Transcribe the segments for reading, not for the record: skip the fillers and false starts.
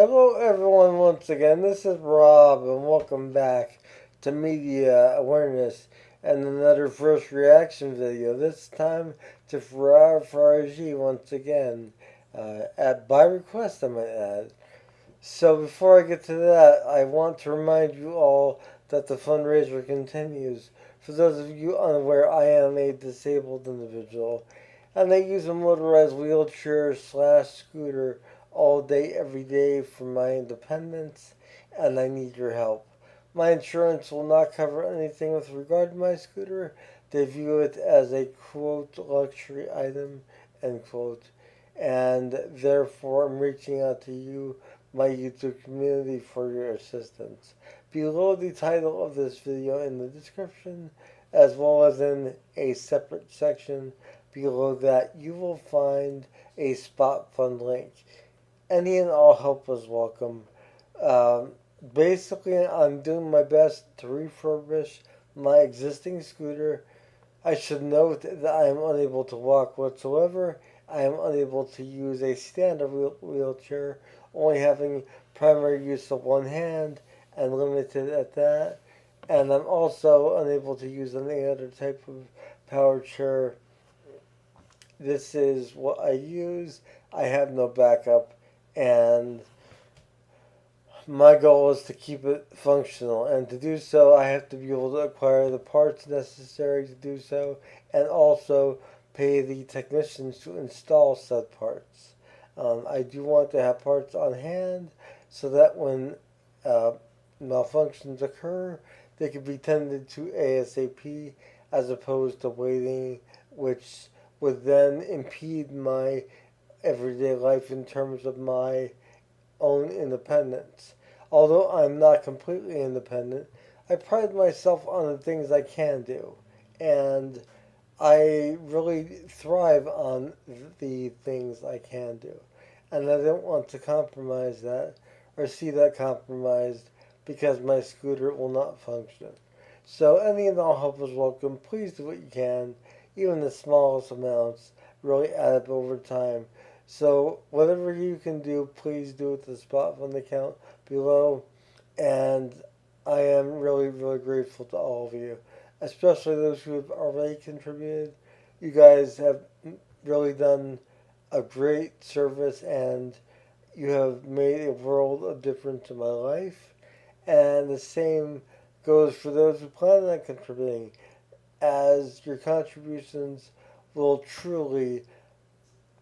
Hello, everyone, once again. This is Rob, and welcome back to Media Awareness and another first reaction video. This time to Farya Faraji once again, by request, I might add. So, before I get to that, I want to remind you all that the fundraiser continues. For those of you unaware, I am a disabled individual, and I use a motorized wheelchair slash scooter all day, every day for my independence, and I need your help. My insurance will not cover anything with regard to my scooter. They view it as a quote luxury item, end quote, and therefore I'm reaching out to you, my YouTube community, for your assistance. Below the title of this video in the description, as well as in a separate section below that, you will find a spot fund link. Any and all help is welcome. Um, Basically, I'm doing my best to refurbish my existing scooter. I should note that I am unable to walk whatsoever. I am unable to use a standard wheelchair, only having primary use of one hand and limited at that. And I'm also unable to use any other type of power chair. This is what I use. I have no backup, and my goal is to keep it functional, and to do so, I have to be able to acquire the parts necessary to do so, and also pay the technicians to install said parts. I do want to have parts on hand so that when uh, malfunctions occur, they can be tended to ASAP as opposed to waiting, which would then impede my everyday life in terms of my own independence. Although I'm not completely independent, I pride myself on the things I can do. And I really thrive on the things I can do. And I don't want to compromise that or see that compromised because my scooter will not function. So any and all help is welcome. Please do what you can. Even the smallest amounts really add up over time. So whatever you can do, please do it to the spot fund account below. And I am really, really grateful to all of you, especially those who have already contributed. You guys have really done a great service, and you have made a world of difference in my life. And the same goes for those who plan on contributing, as your contributions will truly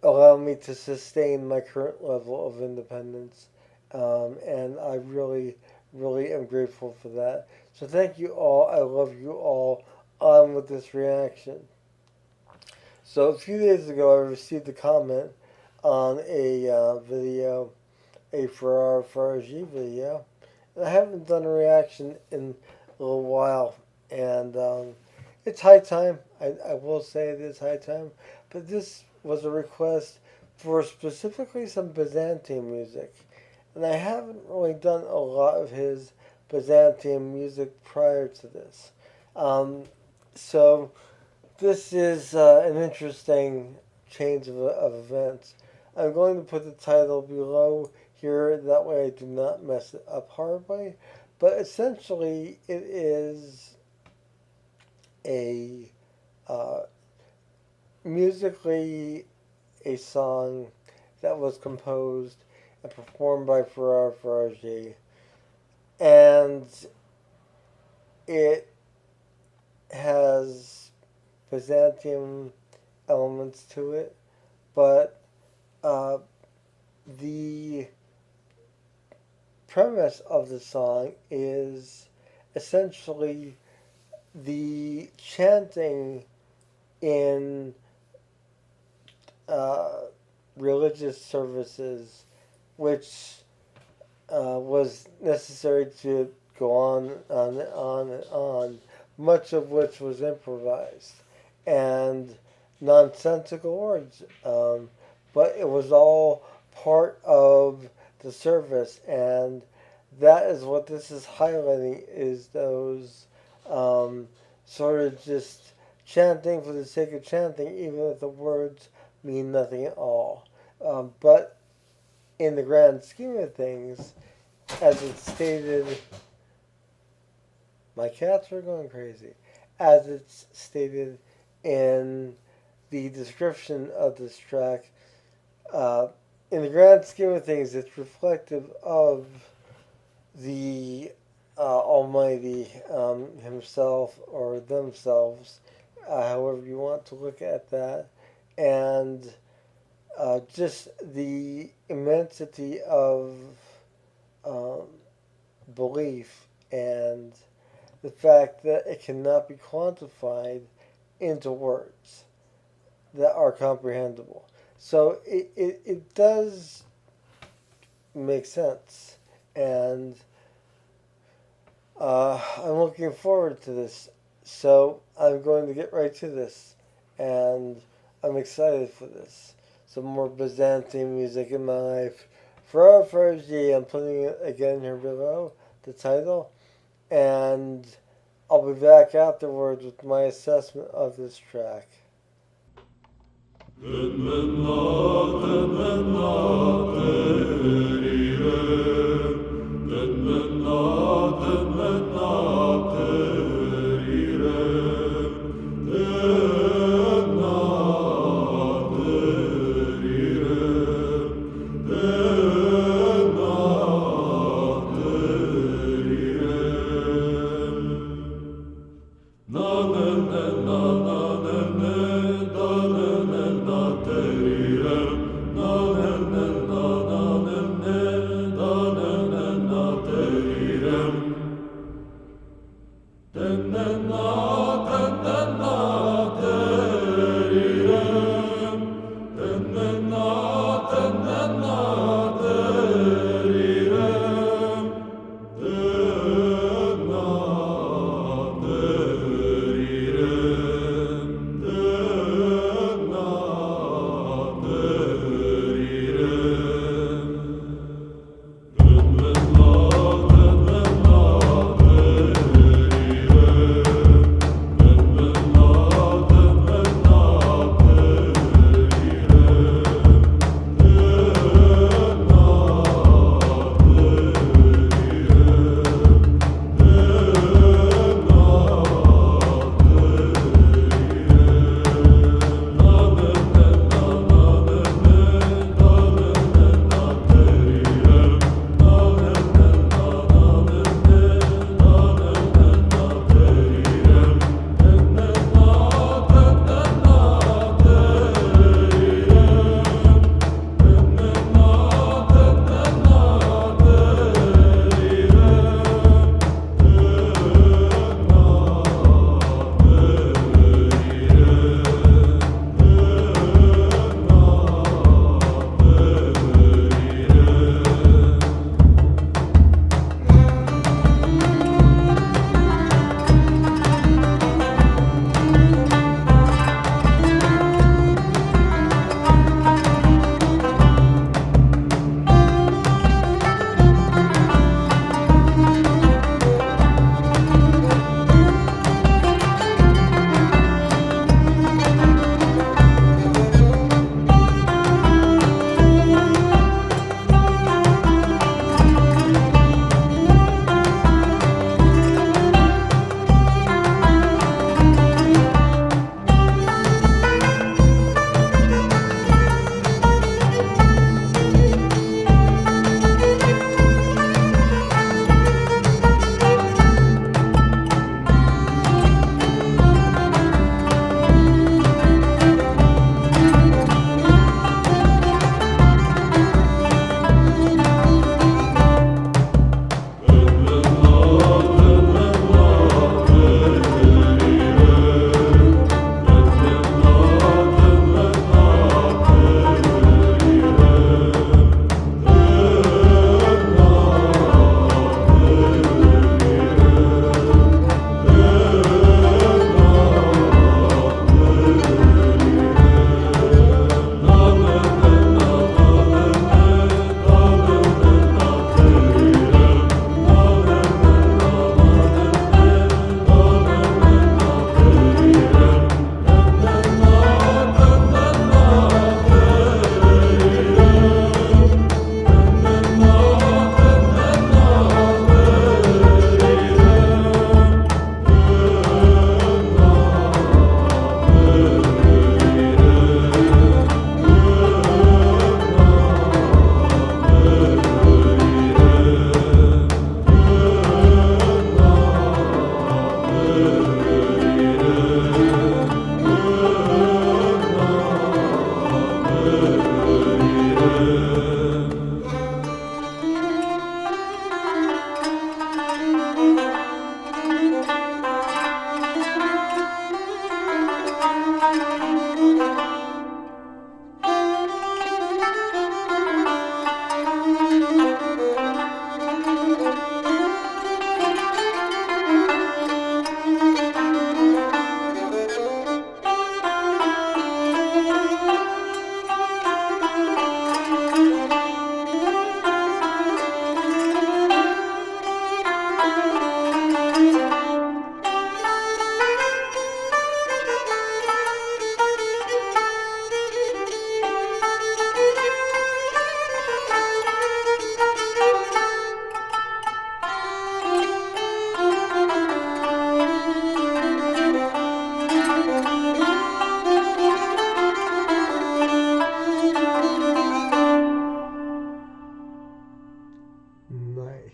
allow me to sustain my current level of independence. And I really, really am grateful for that. So thank you all. I love you all. On with this reaction. So a few days ago, I received a comment on a video, a Farya Faraji video. And I haven't done a reaction in a little while, and it's high time. I will say it is high time, but this was a request for specifically some Byzantine music, and I haven't really done a lot of his Byzantine music prior to this. Um, so this is an interesting change of events. I'm going to put the title below here, that way I do not mess it up horribly. But essentially, it is a uh, musically a song that was composed and performed by Farya Faraji, and it has Byzantine elements to it, but uh, the premise of the song is essentially the chanting in uh, religious services, which was necessary to go on and on, much of which was improvised and nonsensical words. But it was all part of the service, and that is what this is highlighting, is those um, sort of just chanting for the sake of chanting, even if the words mean nothing at all. But in the grand scheme of things, as it's stated, my cats are going crazy, as it's stated in the description of this track, in the grand scheme of things, it's reflective of the Almighty Himself or themselves, however you want to look at that, and just the immensity of um, belief and the fact that it cannot be quantified into words that are comprehensible. So it does make sense. And I'm looking forward to this. So I'm going to get right to this. And I'm excited for this. Some more Byzantine music in my life. Farya Faraji, I'm putting it again here below, the title. And I'll be back afterwards with my assessment of this track. Nice.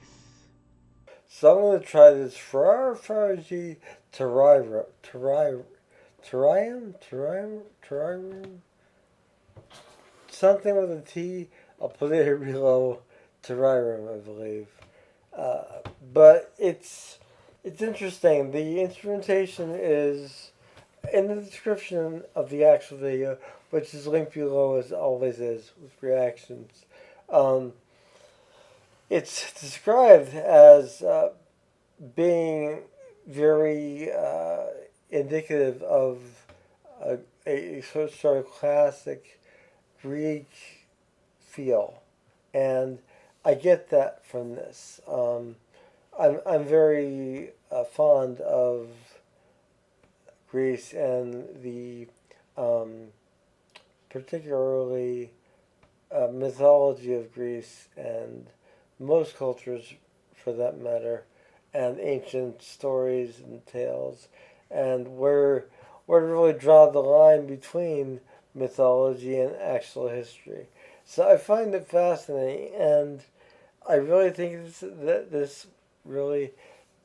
So I'm going to try this Farya Faraji Terirem, something with a T. I'll put it here below. Terirem, I believe. But it's interesting. The instrumentation is in the description of the actual video, which is linked below as always is with reactions. Um, it's described as being very indicative of a sort of classic Greek feel, and I get that from this. I'm very fond of Greece and the um, particularly mythology of Greece and most cultures for that matter, and ancient stories and tales, and where to really draw the line between mythology and actual history. So I find it fascinating, and I really think that this really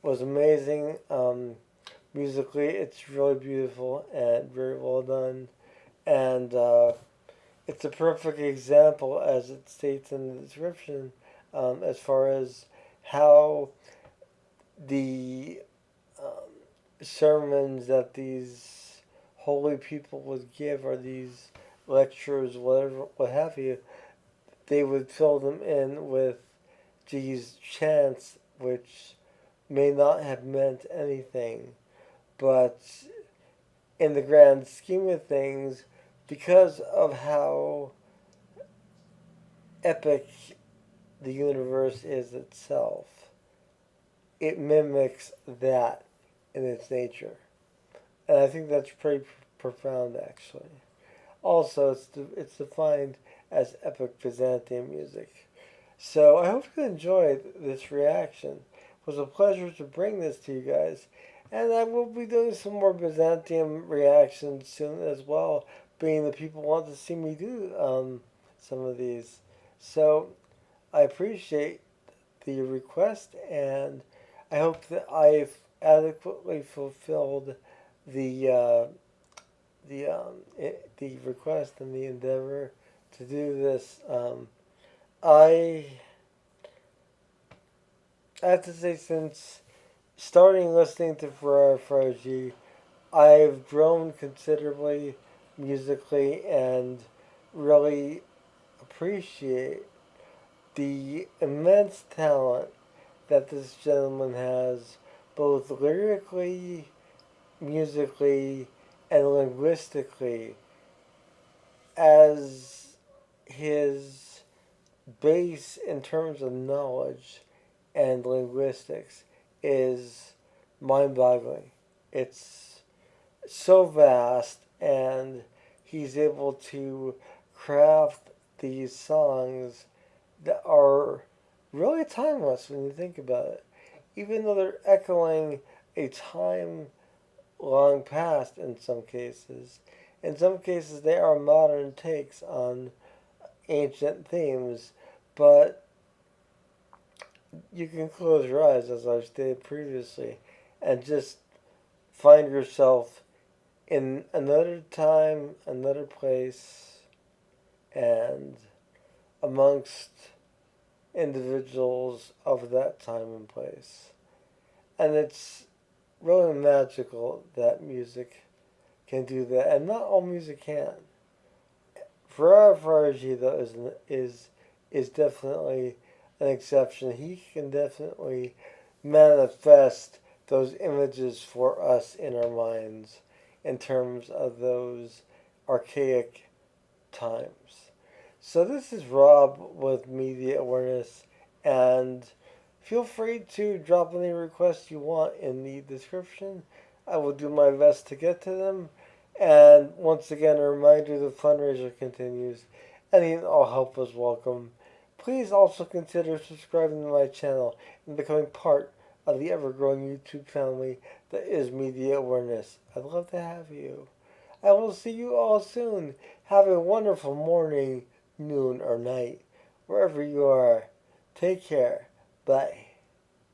was amazing. Musically, it's really beautiful and very well done, and it's a perfect example, as it states in the description, as far as how the sermons that these holy people would give, or these lectures, whatever, what have you, they would fill them in with these chants, which may not have meant anything, but in the grand scheme of things, because of how epic the universe is itself, it mimics that in its nature. And I think that's pretty profound, actually. Also, it's defined as Epic Byzantine music. So I hope you enjoyed this reaction. It was a pleasure to bring this to you guys. And I will be doing some more Byzantium reactions soon as well, being that people want to see me do some of these. So I appreciate the request, and I hope that I've adequately fulfilled the the request and the endeavor to do this. I have to say, since starting listening to Farya Faraji, I've grown considerably musically and really appreciate the immense talent that this gentleman has, both lyrically, musically, and linguistically, as his base in terms of knowledge and linguistics is mind boggling. It's so vast, and he's able to craft these songs that are really timeless when you think about it. Even though they're echoing a time long past in some cases they are modern takes on ancient themes, but you can close your eyes, as I've stated previously, and just find yourself in another time, another place, and amongst individuals of that time and place. And it's really magical that music can do that, and not all music can. Farya Faraji, though, is definitely an exception. He can definitely manifest those images for us in our minds in terms of those archaic times. So this is Rob with Media Awareness, and feel free to drop any requests you want in the description. I will do my best to get to them. And once again, a reminder, the fundraiser continues. Any and all help is welcome. Please also consider subscribing to my channel and becoming part of the ever-growing YouTube family that is Media Awareness. I'd love to have you. I will see you all soon. Have a wonderful morning, noon, or night, wherever you are. Take care. Bye.